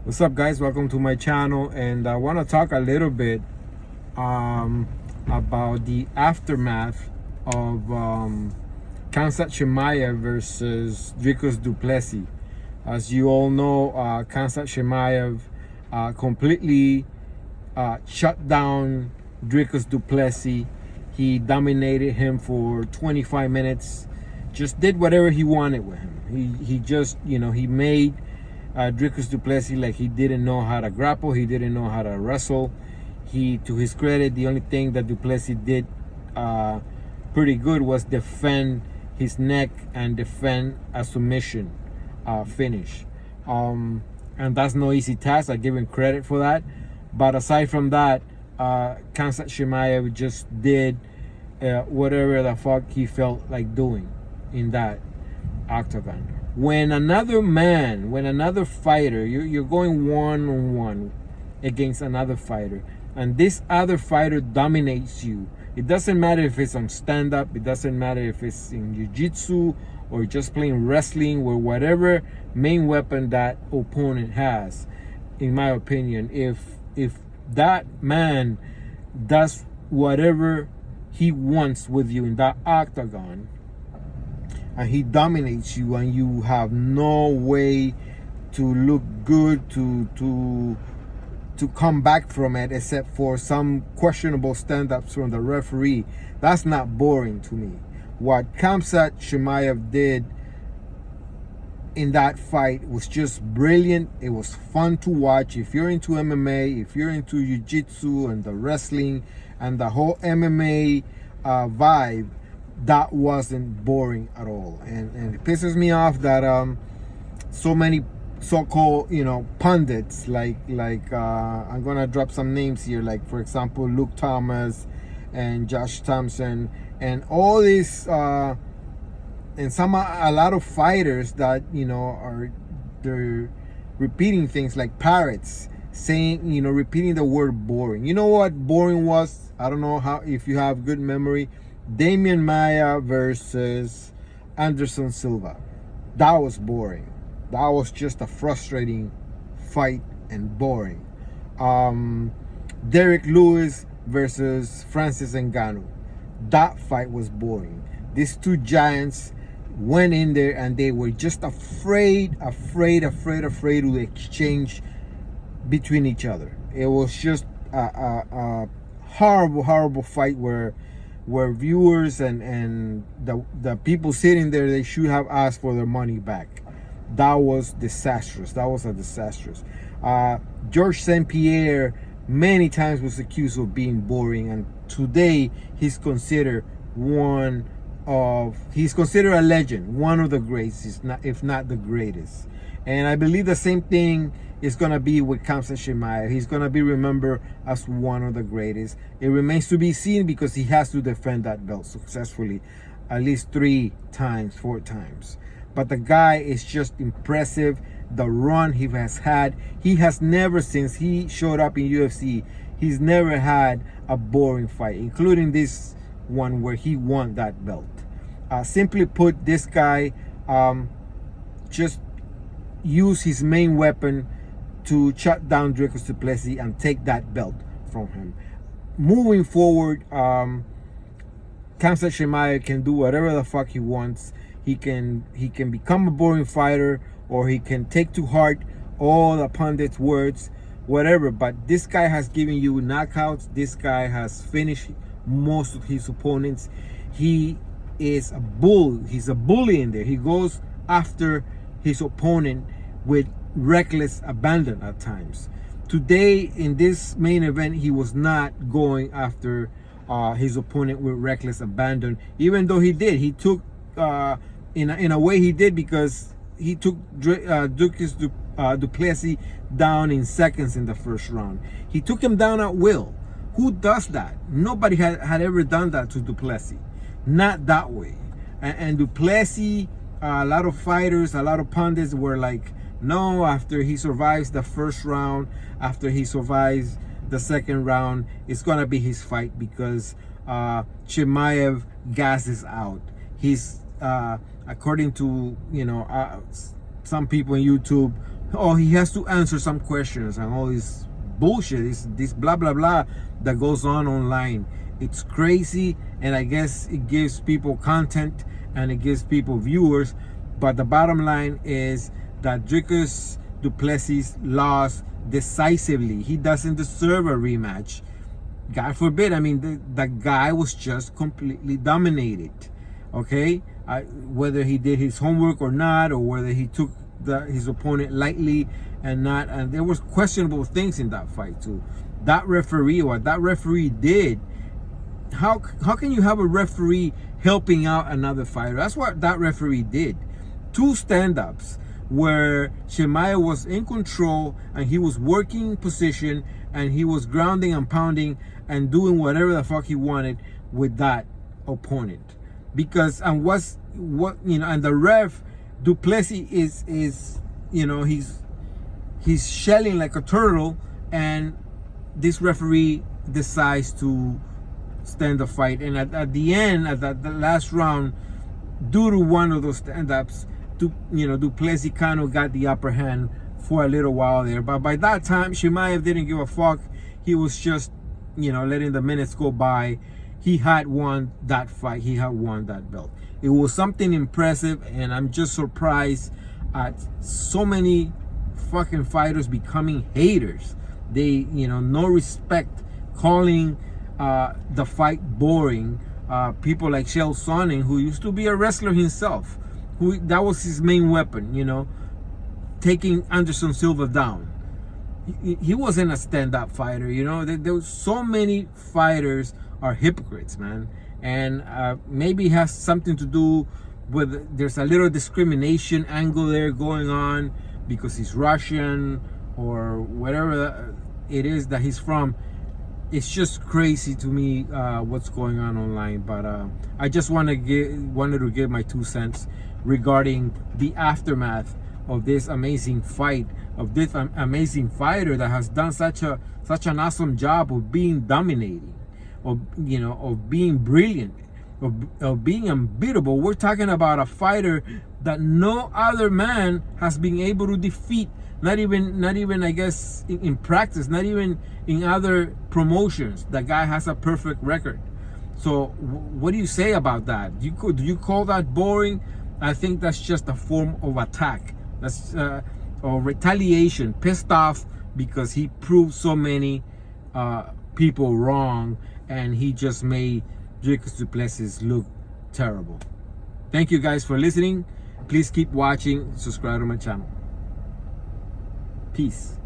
What's up, guys? Welcome to my channel, and I want to talk a little bit about the aftermath of Khamzat Chimaev versus Dricus du Plessis. As you all know, Khamzat Chimaev completely shut down Dricus du Plessis. He dominated him for 25 minutes, just did whatever he wanted with him. He just, he made Dricus du Plessis like he didn't know how to grapple, he didn't know how to wrestle. To his credit, the only thing that du Plessis did pretty good was defend his neck and defend a submission finish. And that's no easy task. I give him credit for that. But aside from that, Khamzat Chimaev just did whatever the fuck he felt like doing in that octagon. When another fighter, you're going one-on-one against another fighter, and this other fighter dominates you, it doesn't matter if it's on stand-up, it doesn't matter if it's in jiu-jitsu or just playing wrestling or whatever main weapon that opponent has. In my opinion, if that man does whatever he wants with you in that octagon, and he dominates you, and you have no way to look good to come back from it, except for some questionable stand-ups from the referee, that's not boring to me. What Khamzat Chimaev did in that fight was just brilliant. It was fun to watch. If you're into MMA, if you're into jiu-jitsu and the wrestling and the whole MMA vibe, that wasn't boring at all. And it pisses me off that so many so-called pundits, like I'm gonna drop some names here, like for example Luke Thomas and Josh Thompson and all these and a lot of fighters that they're repeating things like parrots, saying repeating the word boring. You know what boring was? I don't know if you have good memory. Damian Maia versus Anderson Silva. That was boring. That was just a frustrating fight and boring. Derek Lewis versus Francis Ngannou. That fight was boring. These two giants went in there and they were just afraid to exchange between each other. It was just a horrible fight where viewers and the people sitting there, they should have asked for their money back. That was disastrous. That was a disastrous. George St. Pierre many times was accused of being boring, and today he's considered a legend, one of the greats, if not the greatest. And I believe the same thing is going to be with Khamzat Chimaev. He's going to be remembered as one of the greatest. It remains to be seen, because he has to defend that belt successfully at least 4 times. But the guy is just impressive. The run he has had, he has never, since he showed up in UFC, he's never had a boring fight, including this one where he won that belt. Simply put, this guy just used his main weapon to shut down Dricus du Plessis and take that belt from him. Moving forward, Khamzat Chimaev can do whatever the fuck he wants. He can become a boring fighter, or he can take to heart all the pundits' words, whatever. But this guy has given you knockouts. This guy has finished most of his opponents. He is a bull. He's a bully in there. He goes after his opponent with reckless abandon at times. Today in this main event, he was not going after his opponent with reckless abandon, even though he did. He took in a way he did, because he took Dricus du Plessis down in seconds in the first round. He took him down at will. Who does that? Nobody had ever done that to du Plessis. Not that way. And du Plessis, a lot of fighters, a lot of pundits were like, no, after he survives the first round, after he survives the second round, it's gonna be his fight, because Chimaev gasses out. He's according to some people on YouTube oh, he has to answer some questions and all this bullshit, this blah blah blah that goes on online. It's crazy, and I guess it gives people content and it gives people viewers. But the bottom line is that Dricus du Plessis lost decisively. He doesn't deserve a rematch. God forbid. I mean, the guy was just completely dominated. Okay, whether he did his homework or not, or whether he took his opponent lightly and not, and there was questionable things in that fight too. That referee, what that referee did, how can you have a referee helping out another fighter? That's what that referee did. Two stand-ups where Chimaev was in control and he was working position and he was grounding and pounding and doing whatever the fuck he wanted with that opponent. Because and what and the ref du Plessis is he's shelling like a turtle, and this referee decides to stand the fight. And at the end, at the last round, due to one of those stand-ups, du Plessis kind of got the upper hand for a little while there. But by that time, Chimaev didn't give a fuck. He was just, letting the minutes go by. He had won that fight. He had won that belt. It was something impressive, and I'm just surprised at so many fucking fighters becoming haters. They, no respect, calling the fight boring. People like Chael Sonnen, who used to be a wrestler himself, who that was his main weapon, taking Anderson Silva down. He wasn't a stand-up fighter, There was so many fighters are hypocrites, man. And maybe it has something to do with, there's a little discrimination angle there going on because he's Russian or whatever it is that he's from. It's just crazy to me what's going on online. But I just wanted to give my 2 cents regarding the aftermath of this amazing fight, of this amazing fighter that has done such an awesome job of being dominating, of being brilliant, of being unbeatable. We're talking about a fighter that no other man has been able to defeat. Not even I guess in practice, not even in other promotions. The guy has a perfect record. So what do you say about that? Do you call that boring? I think that's just a form of attack. That's or retaliation, pissed off because he proved so many people wrong, and he just made Dricus du Plessis look terrible. Thank you guys for listening. Please keep watching. Subscribe to my channel. Peace.